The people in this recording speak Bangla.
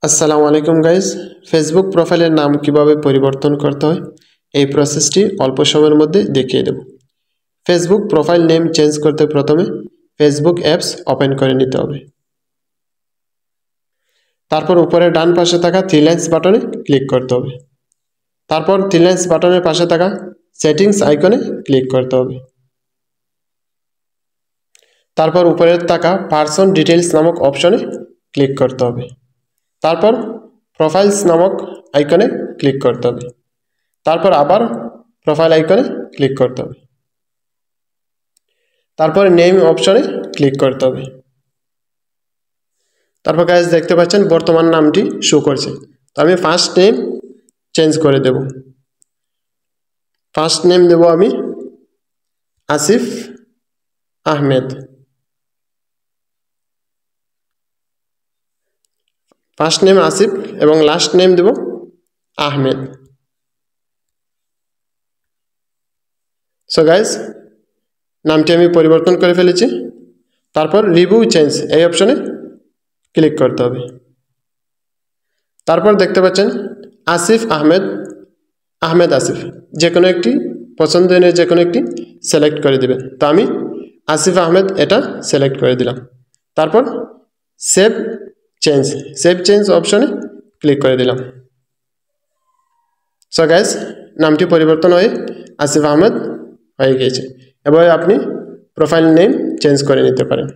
আসসালামু আলাইকুম গাইজ, ফেসবুক প্রোফাইলের নাম কিভাবে পরিবর্তন করতে হয় এই প্রসেসটি অল্প সময়ের মধ্যে দেখিয়ে দেব। ফেসবুক প্রোফাইল নেম চেঞ্জ করতে প্রথমে ফেসবুক অ্যাপস ওপেন করে নিতে হবে। তারপর উপরে ডান পাশে থাকা থ্রি লাইন্স বাটনে ক্লিক করতে হবে। তারপর থ্রি লাইন্স বাটনের পাশে থাকা সেটিংস আইকনে ক্লিক করতে হবে। তারপর উপরে থাকা পার্সন ডিটেইলস নামক অপশনে ক্লিক করতে হবে। তারপর প্রোফাইলস নামক আইকনে ক্লিক করতে হবে। তারপর আবার প্রোফাইল আইকনে ক্লিক করতে হবে। তারপর নেম অপশনে ক্লিক করতে হবে। তারপর গাইজ দেখতে পাচ্ছেন বর্তমান নামটি শো করছে। তো আমি ফার্স্ট নেম চেঞ্জ করে দেব। ফার্স্ট নেম দেব আমি আসিফ আহমেদ। ফার্স্ট নেম আসিফ এবং লাস্ট নেম দেব আহমেদ। সো গাইজ নামটি আমি পরিবর্তন করে ফেলেছি। তারপর রিভিউ চেঞ্জ এই অপশনে ক্লিক করতে হবে। তারপর দেখতে পাচ্ছেন আসিফ আহমেদ, আহমেদ আসিফ, যে কোনো একটি পছন্দনীয় যে কোনো একটি সিলেক্ট করে দেবেন। তো আমি আসিফ আহমেদ এটা সিলেক্ট করে দিলাম। তারপর সেভ চেঞ্জ অপশনে ক্লিক করে দিলাম। সো গাইজ নামটি পরিবর্তন হয়ে আসিফ আহমেদ হয়ে গিয়েছে। এবার আপনি প্রোফাইল নেম চেঞ্জ করে নিতে পারেন।